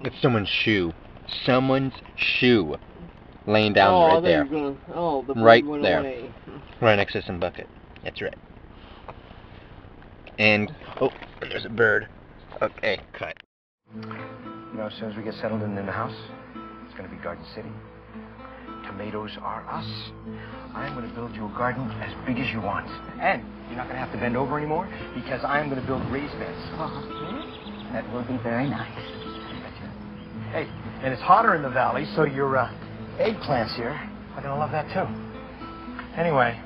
It's someone's shoe. Someone's shoe. Laying down right there. The right went there. Away. Right next to some bucket. That's right. And, oh, there's a bird. Okay, cut. You know, as soon as we get settled in the house, it's going to be Garden City. Tomatoes are us. I'm going to build you a garden as big as you want. And you're not going to have to bend over anymore because I'm going to build raised beds. That will be very nice. Hey, and it's hotter in the valley, so your eggplants here are going to love that too. Anyway,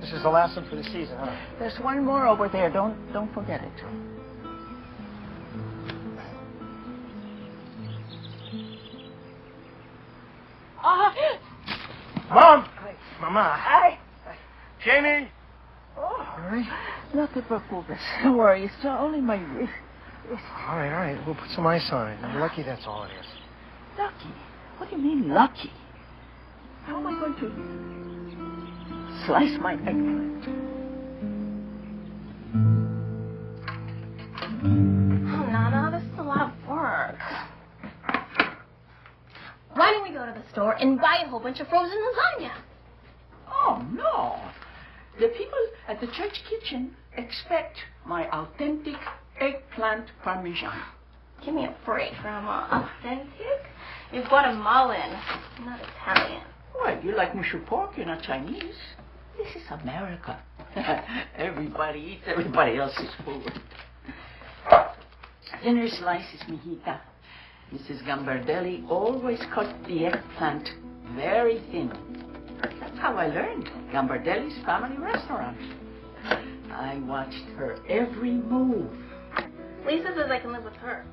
this is the last one for the season, huh? There's one more over there. Don't forget it. Mom! Hi. Mama! Hi. Jamie! Oh, All right? no te preocupes. Don't worry. It's only my wrist. All right. We'll put some ice on it. I'm lucky that's all it is. Lucky? What do you mean, lucky? How am I going to slice my eggplant? Oh, Nana, this is a lot of work. Why don't we go to the store and buy a whole bunch of frozen lasagna? Oh, no. The people at the church kitchen expect my authentic eggplant parmesan. Give me a break, Grandma. Authentic? You're Guatemalan, not Italian. Well, you like mushu pork, you're not Chinese. This is America. Everybody eats everybody else's food. Thinner slices, mijita. Mrs. Gambardelli always cut the eggplant very thin. That's how I learned Gambardelli's family restaurant. I watched her every move. Lisa says I can live with her.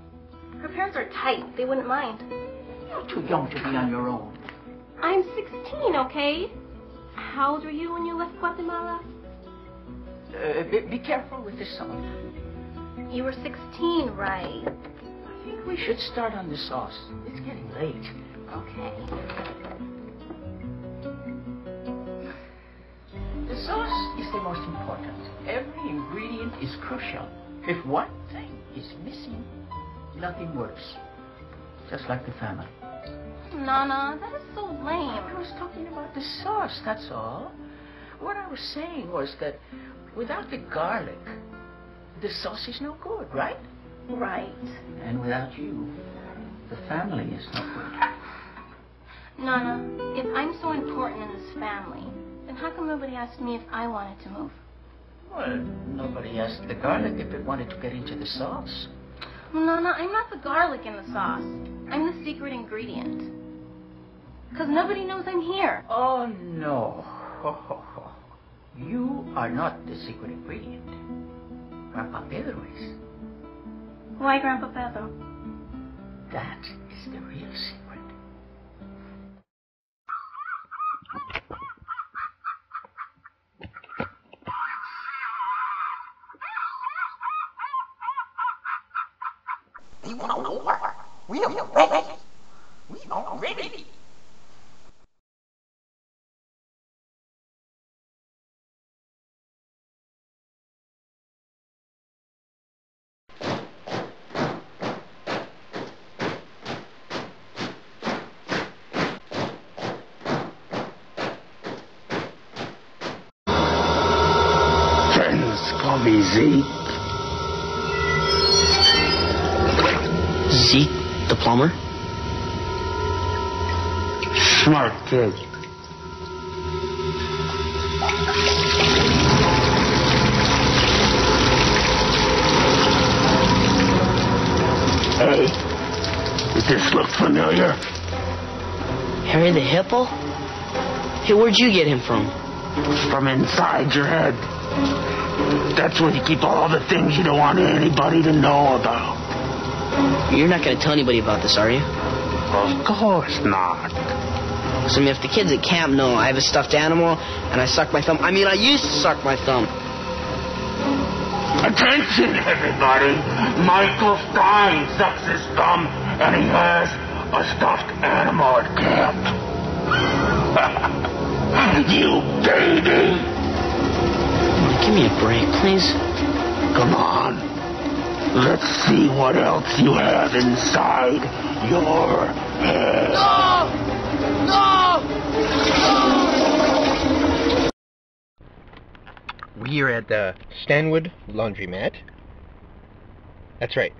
Her parents are tight. They wouldn't mind. You're too young to be on your own. I'm 16, okay? How old were you when you left Guatemala? Be careful with the salt. You were 16, right? I think we should start on the sauce. It's getting late. Okay. The sauce is the most important. Every ingredient is crucial. If one thing is missing, nothing works. Just like the family. Nana, that is so lame. I was talking about the sauce, that's all. What I was saying was that without the garlic, the sauce is no good, right? Right. And without you, the family is no good. Nana, if I'm so important in this family, then how come nobody asked me if I wanted to move? Well, nobody asked the garlic if it wanted to get into the sauce. Nana, I'm not the garlic in the sauce. I'm the secret ingredient. Because nobody knows I'm here. Oh, no. You are not the secret ingredient. Grandpa Pedro is. Why Grandpa Pedro? That is the real secret. We are ready. We are ready. Friends call me Zeke. Zeke, the plumber? Smart kid. Hey, does this look familiar? Harry the Hippo? Hey, where'd you get him from? From inside your head. That's where you keep all the things you don't want anybody to know about. You're not going to tell anybody about this, are you? Of course not. So, I mean, if the kids at camp know I have a stuffed animal and I suck my thumb, I used to suck my thumb. Attention, everybody. Michael Stein sucks his thumb and he has a stuffed animal at camp. You baby. Give me a break, please. Come on. Let's see what else you have inside your head. No! No! We are at the Stanwood Laundromat. That's right,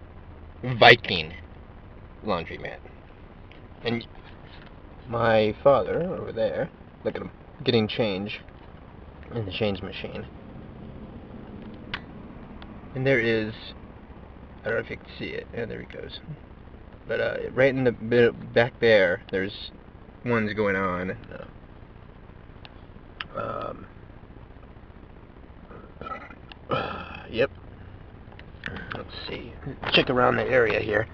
Viking Laundromat. And my father over there, look at him, getting change in the change machine. And there is, I don't know if you can see it. Yeah, there he goes. But right in the back there, there's ones going on. Yep. Let's see. Check around the area here.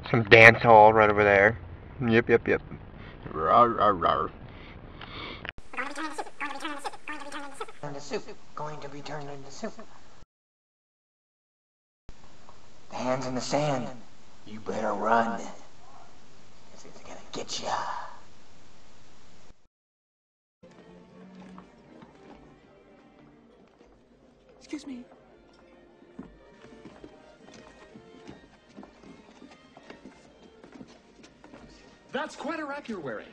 Some dance hall right over there. Yep. Rawr, rawr, rawr. Into soup. Going to be turned into soup. The hand's in the sand. You better run. If it's gonna get ya. Excuse me. That's quite a wrap you're wearing.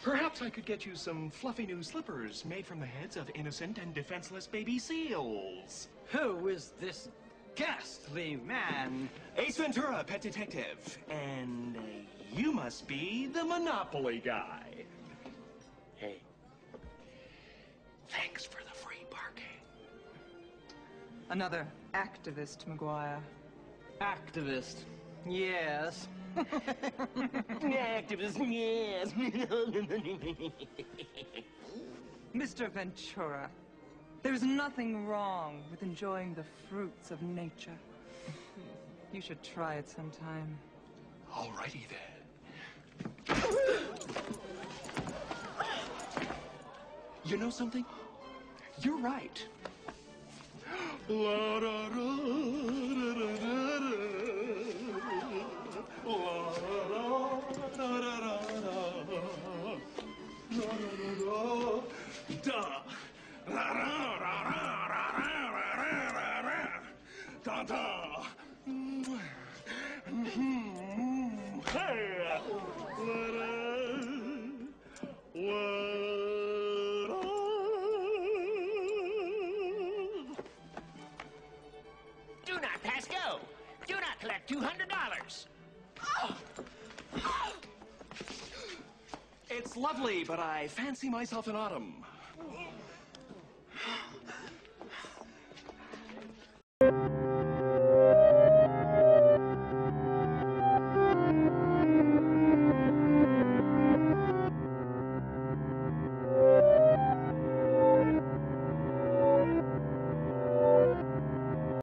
Perhaps I could get you some fluffy new slippers made from the heads of innocent and defenseless baby seals. Who is this ghastly man? Ace Ventura, pet detective. And you must be the Monopoly guy. Hey, thanks for the free parking. Another activist, McGuire. Activist. Yes. Activist, yes. Mr. Ventura, there's nothing wrong with enjoying the fruits of nature. You should try it sometime. Alrighty then. You know something? You're right. La, da, da, da, da, da, da. Do not pass go. Do not collect $200. It's lovely, but I fancy myself in autumn.